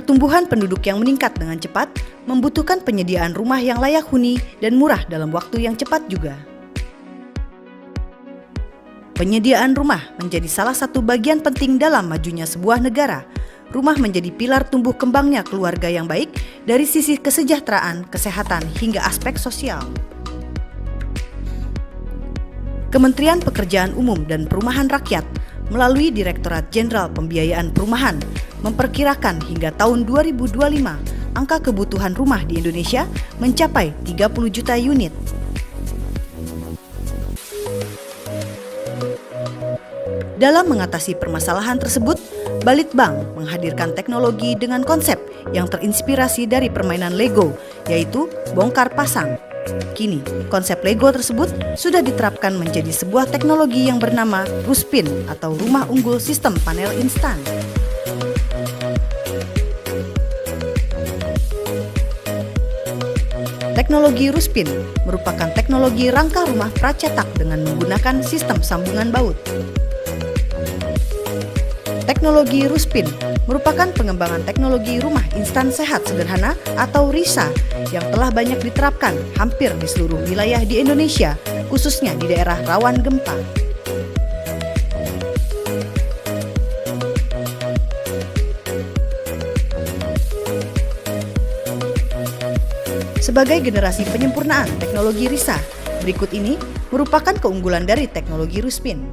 Pertumbuhan penduduk yang meningkat dengan cepat membutuhkan penyediaan rumah yang layak huni dan murah dalam waktu yang cepat juga. Penyediaan rumah menjadi salah satu bagian penting dalam majunya sebuah negara. Rumah menjadi pilar tumbuh kembangnya keluarga yang baik dari sisi kesejahteraan, kesehatan, hingga aspek sosial. Kementerian Pekerjaan Umum dan Perumahan Rakyat melalui Direktorat Jenderal Pembiayaan Perumahan memperkirakan hingga tahun 2025 angka kebutuhan rumah di Indonesia mencapai 30 juta unit. Dalam mengatasi permasalahan tersebut, Balitbang menghadirkan teknologi dengan konsep yang terinspirasi dari permainan Lego, yaitu bongkar pasang. Kini, konsep Lego tersebut sudah diterapkan menjadi sebuah teknologi yang bernama Ruspin atau Rumah Unggul Sistem Panel Instan. Teknologi Ruspin merupakan teknologi rangka rumah pracetak dengan menggunakan sistem sambungan baut. Teknologi Ruspin merupakan pengembangan teknologi rumah instan sehat sederhana atau RISA yang telah banyak diterapkan hampir di seluruh wilayah di Indonesia, khususnya di daerah rawan gempa. Sebagai generasi penyempurnaan teknologi RISA, berikut ini merupakan keunggulan dari teknologi Ruspin.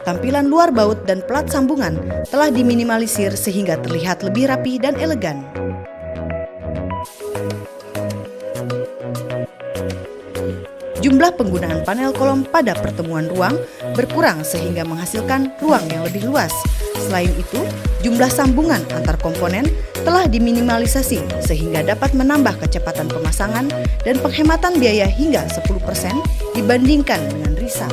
Tampilan luar baut dan plat sambungan telah diminimalisir sehingga terlihat lebih rapi dan elegan. Jumlah penggunaan panel kolom pada pertemuan ruang berkurang sehingga menghasilkan ruang yang lebih luas. Selain itu, jumlah sambungan antar komponen telah diminimalisasi sehingga dapat menambah kecepatan pemasangan dan penghematan biaya hingga 10% dibandingkan dengan RISA.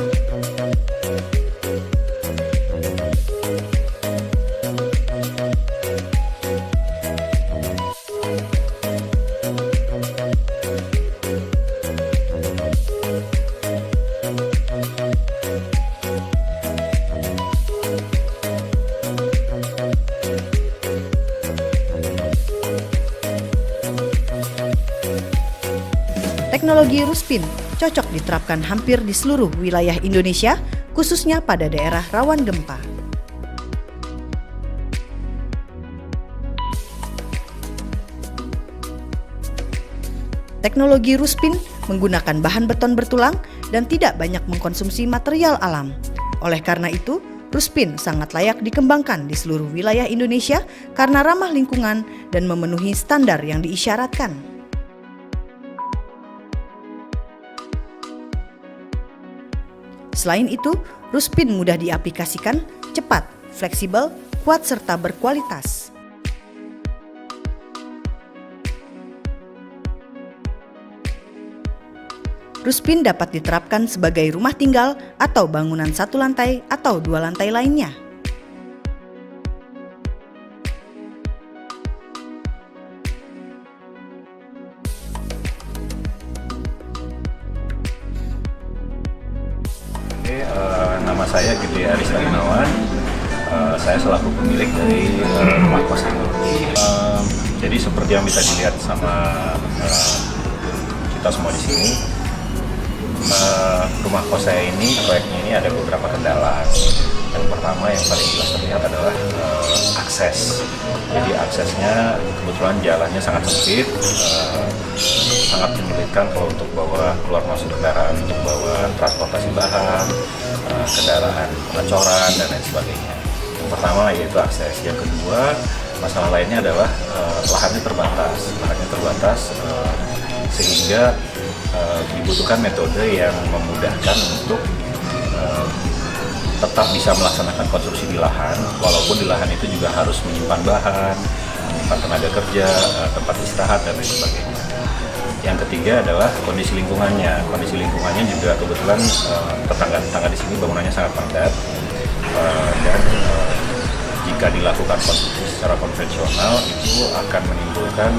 Teknologi Ruspin cocok diterapkan hampir di seluruh wilayah Indonesia, khususnya pada daerah rawan gempa. Teknologi Ruspin menggunakan bahan beton bertulang dan tidak banyak mengkonsumsi material alam. Oleh karena itu, Ruspin sangat layak dikembangkan di seluruh wilayah Indonesia karena ramah lingkungan dan memenuhi standar yang diisyaratkan. Selain itu, Ruspin mudah diaplikasikan, cepat, fleksibel, kuat serta berkualitas. Ruspin dapat diterapkan sebagai rumah tinggal atau bangunan satu lantai atau dua lantai lainnya. Nama saya Gede Aris Darmawan. Saya selaku pemilik dari rumah kos teknologi. Jadi seperti yang bisa dilihat sama kita semua di sini, rumah kos saya ini, proyeknya ini ada beberapa kendala. Yang pertama yang paling jelas terlihat adalah akses. Jadi aksesnya kebetulan jalannya sangat sempit, sangat menyulitkan kalau untuk bawa keluar masuk kendaraan, untuk bawa transportasi bahan, kendaraan pengecoran dan lain sebagainya. Yang pertama yaitu akses. Yang kedua, masalah lainnya adalah lahannya terbatas, sehingga dibutuhkan metode yang memudahkan untuk tetap bisa melaksanakan konstruksi di lahan, walaupun di lahan itu juga harus menyimpan bahan, menyimpan tenaga kerja, tempat istirahat dan lain sebagainya. Yang ketiga adalah kondisi lingkungannya. Kondisi lingkungannya juga kebetulan tetangga-tetangga di sini bangunannya sangat padat, dan jika dilakukan konsumsi secara konvensional itu akan menimbulkan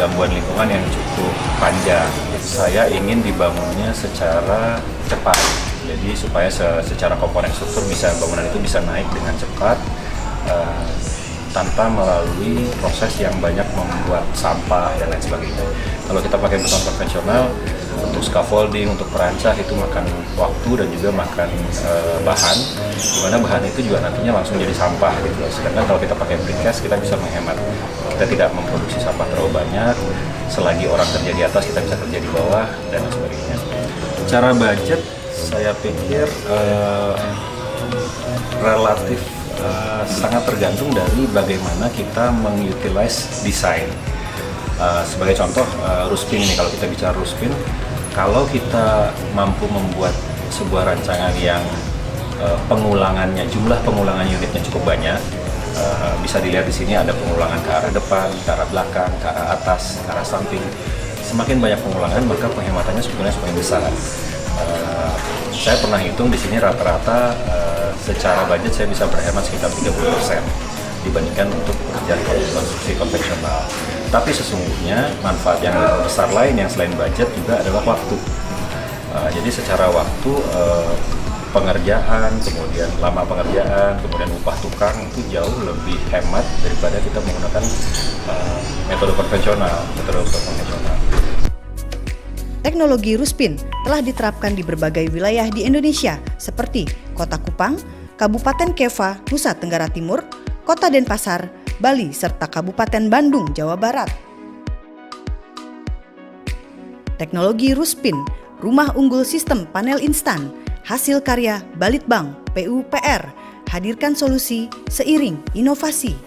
gangguan lingkungan yang cukup panjang. Saya ingin dibangunnya secara cepat, jadi supaya secara komponen struktur bangunan itu bisa naik dengan cepat tanpa melalui proses yang banyak membuat sampah dan lain sebagainya. Kalau kita pakai beton konvensional, untuk scaffolding, untuk perancah itu makan waktu dan juga makan bahan, di mana bahan itu juga nantinya langsung jadi sampah gitu. Sedangkan kalau kita pakai precast, kita bisa menghemat. Kita tidak memproduksi sampah terlalu banyak. Selagi orang kerja di atas, kita bisa kerja di bawah dan lain sebagainya. Secara budget, saya pikir relatif sangat tergantung dari bagaimana kita mengutilize desain. Sebagai contoh, Ruspin ini, kalau kita bicara Ruspin, kalau kita mampu membuat sebuah rancangan yang jumlah pengulangan unitnya cukup banyak, bisa dilihat di sini ada pengulangan ke arah depan, ke arah belakang, ke arah atas, ke arah samping. Semakin banyak pengulangan, maka penghematannya sebenarnya semakin besar. Saya pernah hitung di sini rata-rata secara budget saya bisa berhemat sekitar 30% dibandingkan untuk pekerjaan konstruksi konvensional. Tapi sesungguhnya manfaat yang lebih besar lain yang selain budget juga adalah waktu. Jadi secara waktu pengerjaan, kemudian lama pengerjaan, kemudian upah tukang itu jauh lebih hemat daripada kita menggunakan metode konvensional. Teknologi Ruspin telah diterapkan di berbagai wilayah di Indonesia seperti Kota Kupang, Kabupaten Keva, Nusa Tenggara Timur, Kota Denpasar, Bali, serta Kabupaten Bandung, Jawa Barat. Teknologi Ruspin, rumah unggul sistem panel instan, hasil karya Balitbang PUPR, hadirkan solusi seiring inovasi.